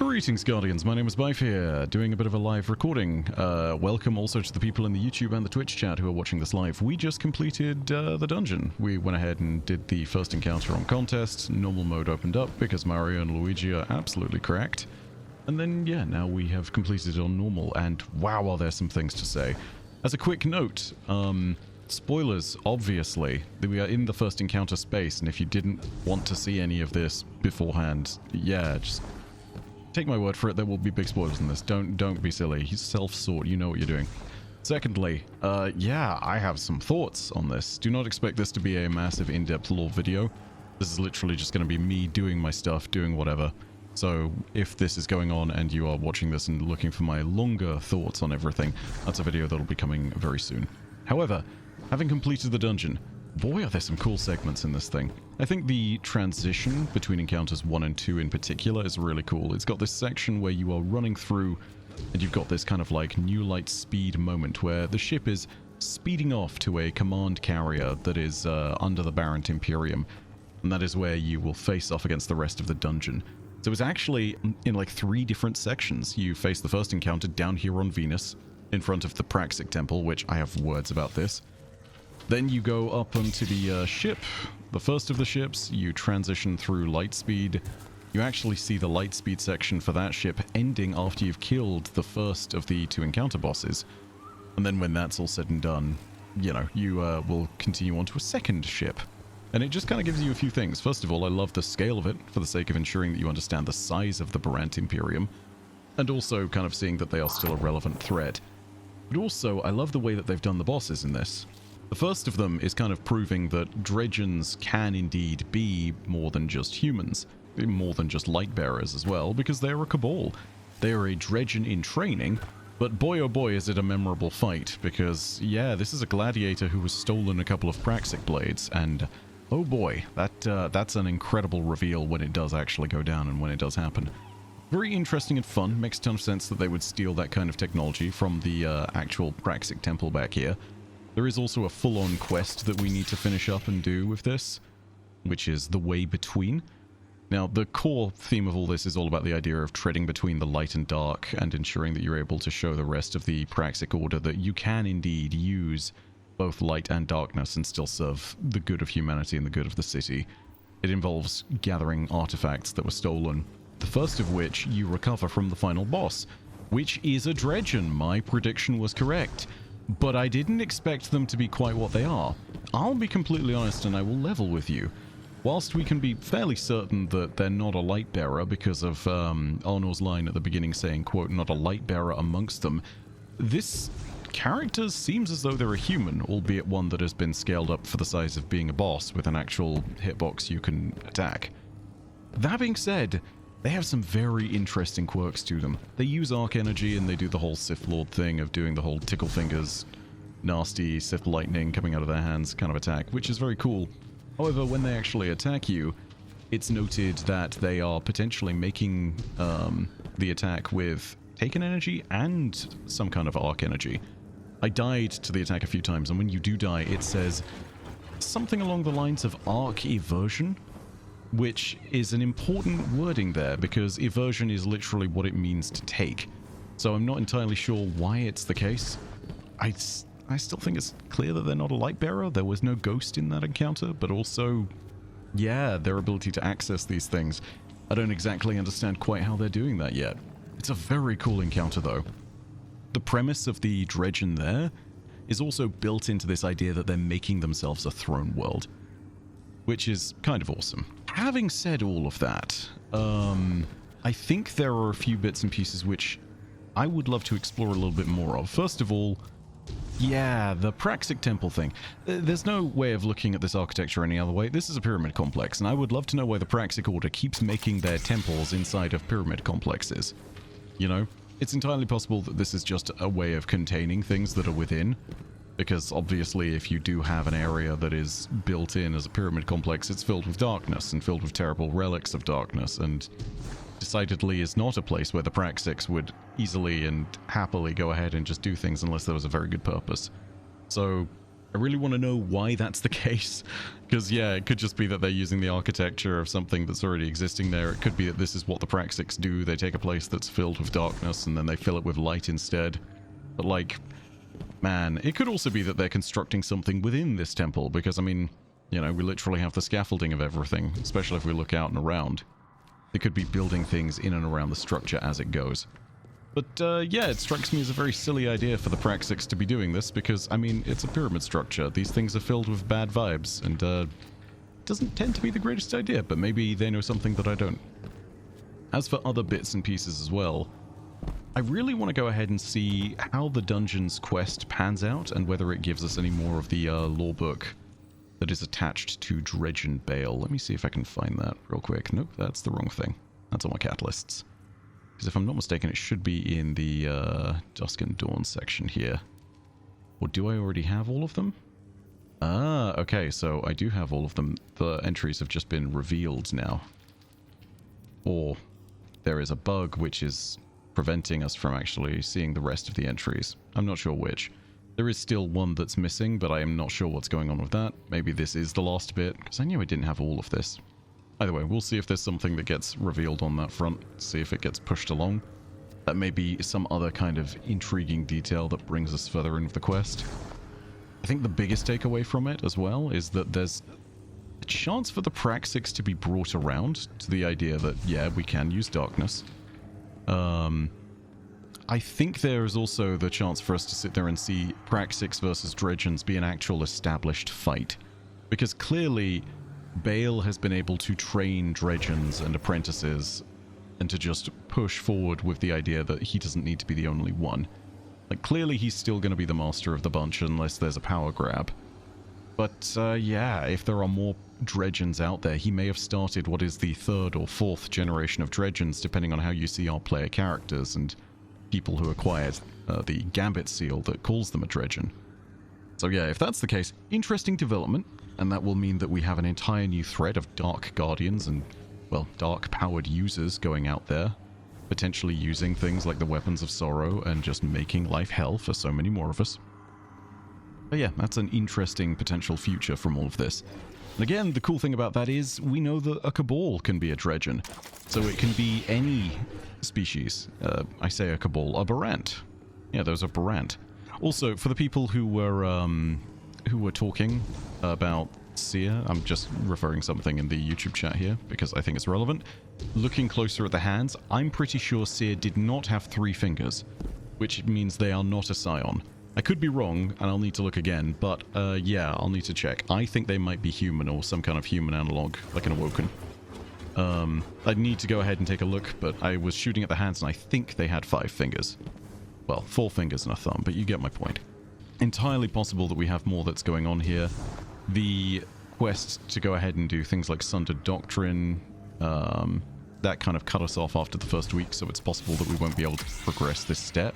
Greetings, Guardians. My name is Bife here, doing a bit of a live recording. Welcome also to the people in the YouTube and the Twitch chat who are watching this live. We just completed the dungeon. We went ahead and did the first encounter on contest. Normal mode opened up because Mario and Luigi are absolutely cracked. And then, yeah, now we have completed it on normal. And wow, are there some things to say. As a quick note, spoilers, obviously. We are in the first encounter space, and if you didn't want to see any of this beforehand, yeah, just take my word for it, there will be big spoilers in this. Don't be silly. You self-sort, you know what you're doing. Secondly, yeah, I have some thoughts on this. Do not expect this to be a massive in-depth lore video. This is literally just going to be me doing my stuff, doing whatever. So if this is going on and you are watching this and looking for my longer thoughts on everything, that's a video that'll be coming very soon. However, having completed the dungeon, boy, are there some cool segments in this thing. I think the transition between encounters 1 and 2 in particular is really cool. It's got this section where you are running through and you've got this kind of like new light speed moment where the ship is speeding off to a command carrier that is under the Barrent Imperium. And that is where you will face off against the rest of the dungeon. So it's actually in like 3 different sections. You face the first encounter down here on Venus in front of the Praxic Temple, which I have words about this. Then you go up onto the ship, the first of the ships. You transition through Lightspeed. You actually see the Lightspeed section for that ship ending after you've killed the first of the 2 encounter bosses. And then when that's all said and done, you know, you will continue on to a second ship. And it just kind of gives you a few things. First of all, I love the scale of it for the sake of ensuring that you understand the size of the Barrent Imperium. And also kind of seeing that they are still a relevant threat. But also, I love the way that they've done the bosses in this. The first of them is kind of proving that Dredgens can indeed be more than just humans, more than just light bearers as well, because they're a Cabal. They are a Dredgen in training, but boy oh boy is it a memorable fight, because yeah, this is a gladiator who has stolen a couple of Praxic blades, and oh boy, that's an incredible reveal when it does actually go down and when it does happen. Very interesting and fun. Makes a ton of sense that they would steal that kind of technology from the actual Praxic Temple back here. There is also a full-on quest that we need to finish up and do with this, which is the Way Between. Now, the core theme of all this is all about the idea of treading between the light and dark and ensuring that you're able to show the rest of the Praxic Order that you can indeed use both light and darkness and still serve the good of humanity and the good of the city. It involves gathering artifacts that were stolen, the first of which you recover from the final boss, which is a Dredgen. My prediction was correct. But I didn't expect them to be quite what they are. I'll be completely honest and I will level with you. Whilst we can be fairly certain that they're not a light bearer because of Arnor's line at the beginning saying, quote, not a light bearer amongst them, this character seems as though they're a human, albeit one that has been scaled up for the size of being a boss with an actual hitbox you can attack. That being said, they have some very interesting quirks to them. They use Arc Energy and they do the whole Sith Lord thing of doing the whole tickle fingers, nasty Sith lightning coming out of their hands kind of attack, which is very cool. However, when they actually attack you, it's noted that they are potentially making the attack with Taken Energy and some kind of Arc Energy. I died to the attack a few times, and when you do die, it says something along the lines of Arc Eversion, which is an important wording there, because eversion is literally what it means to take. So I'm not entirely sure why it's the case. I still think it's clear that they're not a light bearer. There was no ghost in that encounter, but also, yeah, their ability to access these things. I don't exactly understand quite how they're doing that yet. It's a very cool encounter, though. The premise of the Dredgen there is also built into this idea that they're making themselves a throne world, which is kind of awesome. Having said all of that, I think there are a few bits and pieces which I would love to explore a little bit more of. First of all, yeah, the Praxic Temple thing. There's no way of looking at this architecture any other way. This is a pyramid complex, and I would love to know why the Praxic Order keeps making their temples inside of pyramid complexes. You know, it's entirely possible that this is just a way of containing things that are within. Because obviously if you do have an area that is built in as a pyramid complex, it's filled with darkness and filled with terrible relics of darkness, and decidedly is not a place where the Praxics would easily and happily go ahead and just do things unless there was a very good purpose. So I really want to know why that's the case, because yeah, it could just be that they're using the architecture of something that's already existing there. It could be that this is what the Praxics do. They take a place that's filled with darkness and then they fill it with light instead. But like, man, it could also be that they're constructing something within this temple, because I mean, you know, we literally have the scaffolding of everything, especially if we look out and around. They could be building things in and around the structure as it goes. But yeah, it strikes me as a very silly idea for the Praxics to be doing this, because, I mean, it's a pyramid structure. These things are filled with bad vibes, and it doesn't tend to be the greatest idea, but maybe they know something that I don't. As for other bits and pieces as well, I really want to go ahead and see how the dungeon's quest pans out, and whether it gives us any more of the lore book that is attached to Dredgen Bale. Let me see if I can find that real quick. Nope, that's the wrong thing. That's on my catalysts. Because if I'm not mistaken, it should be in the Dusk and Dawn section here. Or do I already have all of them? Ah, okay, so I do have all of them. The entries have just been revealed now. Or there is a bug which is preventing us from actually seeing the rest of the entries. I'm not sure which. There is still one that's missing, but I am not sure what's going on with that. Maybe this is the last bit, because I knew I didn't have all of this. Either way, we'll see if there's something that gets revealed on that front, see if it gets pushed along. That may be some other kind of intriguing detail that brings us further in with the quest. I think the biggest takeaway from it as well is that there's a chance for the Praxics to be brought around to the idea that, yeah, we can use darkness. I think there is also the chance for us to sit there and see Praxics versus Dredgens be an actual established fight. Because clearly, Bale has been able to train Dredgens and apprentices and to just push forward with the idea that he doesn't need to be the only one. Like, clearly he's still going to be the master of the bunch unless there's a power grab. But, yeah, if there are more Dredgens out there, he may have started what is the third or fourth generation of Dredgens, depending on how you see our player characters and people who acquired the Gambit seal that calls them a Dredgen. So yeah, if that's the case, interesting development, and that will mean that we have an entire new thread of Dark Guardians and, well, Dark-powered users going out there, potentially using things like the Weapons of Sorrow and just making life hell for so many more of us. But yeah, that's an interesting potential future from all of this. And again, the cool thing about that is we know that a Cabal can be a Dredgen, so it can be any species. I say a Cabal, a Barant. Yeah, those are Barant. Also, for the people who were talking about Seer, I'm just referring something in the YouTube chat here because I think it's relevant. Looking closer at the hands, I'm pretty sure Seer did not have 3 fingers, which means they are not a Scion. I could be wrong, and I'll need to look again, but yeah, I'll need to check. I think they might be human or some kind of human analog, like an Awoken. I'd need to go ahead and take a look, but I was shooting at the hands and I think they had 5 fingers. Well, 4 fingers and a thumb, but you get my point. Entirely possible that we have more that's going on here. The quest to go ahead and do things like Sundered Doctrine, that kind of cut us off after the first week, so it's possible that we won't be able to progress this step.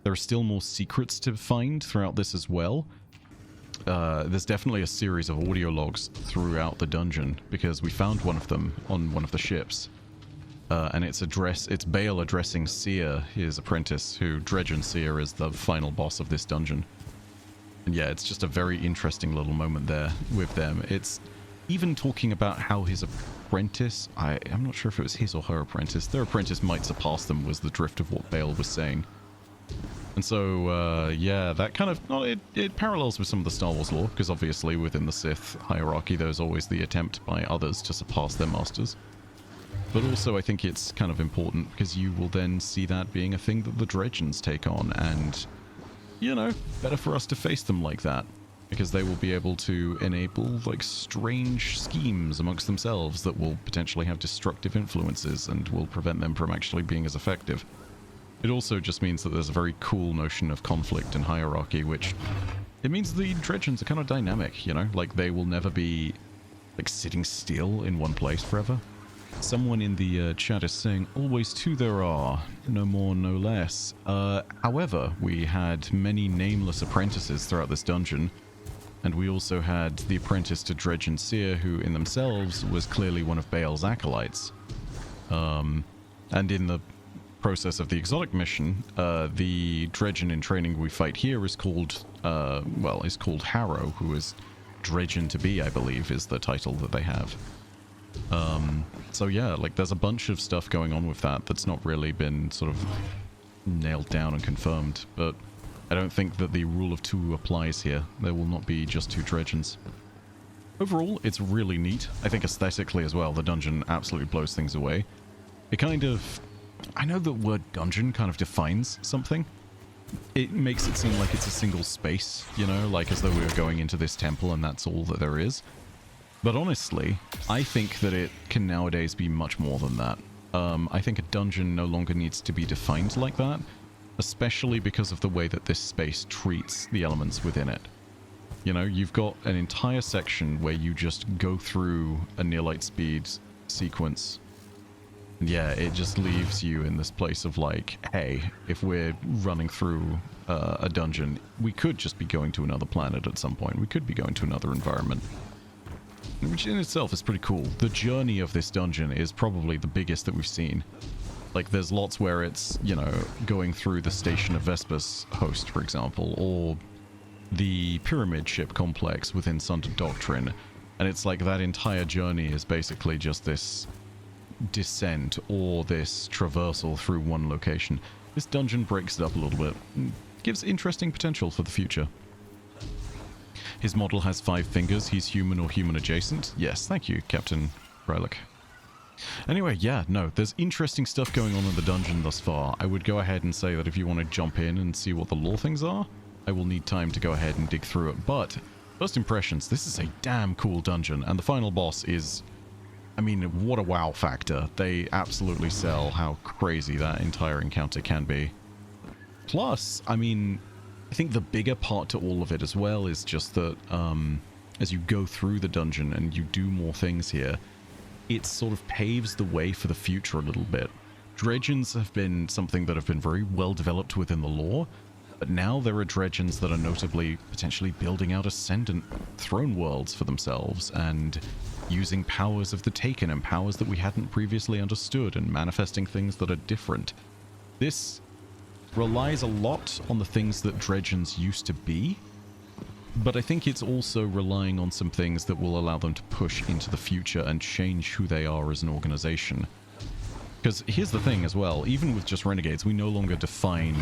There are still more secrets to find throughout this as well. There's definitely a series of audio logs throughout the dungeon, because we found one of them on one of the ships. And it's Bale addressing Seer, his apprentice, who Dredgen Seer is the final boss of this dungeon. And yeah, it's just a very interesting little moment there with them. It's even talking about how his apprentice, I'm not sure if it was his or her apprentice, their apprentice might surpass them was the drift of what Bale was saying. And so, yeah, that kind of, it parallels with some of the Star Wars lore, because obviously within the Sith hierarchy there's always the attempt by others to surpass their masters. But also I think it's kind of important because you will then see that being a thing that the Dredgens take on, and, you know, better for us to face them like that, because they will be able to enable, like, strange schemes amongst themselves that will potentially have destructive influences and will prevent them from actually being as effective. It also just means that there's a very cool notion of conflict and hierarchy, which it means the Dredgens are kind of dynamic, you know? Like, they will never be, like, sitting still in one place forever. Someone in the chat is saying, always 2 there are, no more, no less. However, we had many nameless apprentices throughout this dungeon, and we also had the apprentice to Dredgen Seer, who in themselves was clearly one of Bale's acolytes. And in the process of the exotic mission, the Dredgen in training we fight here is called, is called Harrow, who is Dredgen to be, I believe, is the title that they have. So yeah, like there's a bunch of stuff going on with that that's not really been sort of nailed down and confirmed, but I don't think that the rule of two applies here. There will not be just two Dredgens. Overall, it's really neat. I think aesthetically as well, the dungeon absolutely blows things away. It kind of... I know the word dungeon kind of defines something. It makes it seem like it's a single space, you know, like as though we were going into this temple and that's all that there is. But honestly, I think that it can nowadays be much more than that. I think a dungeon no longer needs to be defined like that, especially because of the way that this space treats the elements within it. You know, you've got an entire section where you just go through a near light speed sequence. And yeah, it just leaves you in this place of like, hey, if we're running through a dungeon, we could just be going to another planet at some point. We could be going to another environment. Which in itself is pretty cool. The journey of this dungeon is probably the biggest that we've seen. Like, there's lots where it's, you know, going through the Station of Vespus host, for example, or the pyramid ship complex within Sundered Doctrine. And it's like that entire journey is basically just this descent or this traversal through one location. This dungeon breaks it up a little bit. Gives interesting potential for the future. His model has 5 fingers. He's human or human adjacent. Yes, thank you, Captain Relic. Anyway, yeah, no, there's interesting stuff going on in the dungeon thus far. I would go ahead and say that if you want to jump in and see what the lore things are, I will need time to go ahead and dig through it. But, first impressions, this is a damn cool dungeon, and the final boss is... I mean, what a wow factor. They absolutely sell how crazy that entire encounter can be. Plus, I mean... I think the bigger part to all of it as well is just that as you go through the dungeon and you do more things here, it sort of paves the way for the future a little bit. Dredgens have been something that have been very well developed within the lore, but now there are Dredgens that are notably potentially building out ascendant throne worlds for themselves and using powers of the Taken and powers that we hadn't previously understood and manifesting things that are different. This relies a lot on the things that Dredgens used to be, but I think it's also relying on some things that will allow them to push into the future and change who they are as an organization. Because here's the thing as well, even with just Renegades, we no longer define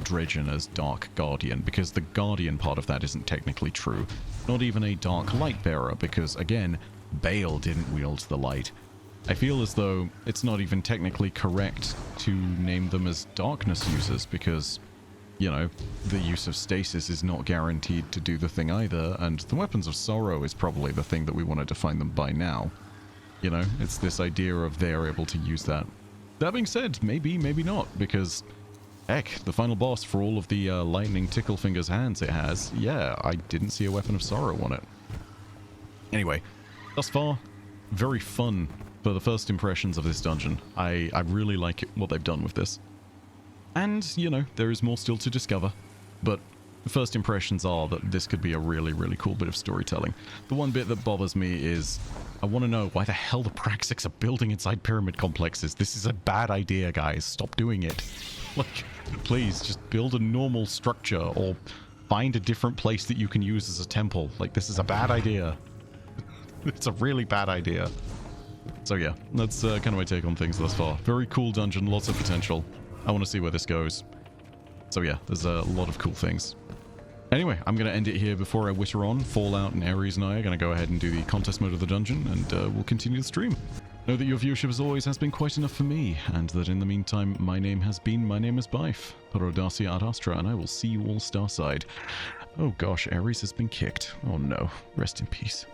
Dredgen as Dark Guardian, because the Guardian part of that isn't technically true. Not even a Dark Light Bearer, because again, Baal didn't wield the light. I feel as though it's not even technically correct to name them as darkness users because, you know, the use of stasis is not guaranteed to do the thing either, and the weapons of sorrow is probably the thing that we want to define them by now. You know, it's this idea of they're able to use that. That being said, maybe, maybe not, because, heck, the final boss for all of the lightning tickle fingers hands it has, yeah, I didn't see a weapon of sorrow on it. Anyway, thus far, very fun. For the first impressions of this dungeon, I really like what they've done with this. And, you know, there is more still to discover, but the first impressions are that this could be a really, really cool bit of storytelling. The one bit that bothers me is, I want to know why the hell the Praxics are building inside pyramid complexes. This is a bad idea, guys. Stop doing it. Like, please, just build a normal structure, or find a different place that you can use as a temple. Like, this is a bad idea. It's a really bad idea. So yeah, that's kind of my take on things thus far. Very cool dungeon, lots of potential. I want to see where this goes. So yeah, there's a lot of cool things. Anyway, I'm going to end it here before I witter on. Fallout and Ares and I are going to go ahead and do the contest mode of the dungeon, and we'll continue the stream. Know that your viewership as always has been quite enough for me, and that in the meantime, my name is Byf, Per Audacia ad Astra, and I will see you all starside. Oh gosh, Ares has been kicked. Oh no, rest in peace.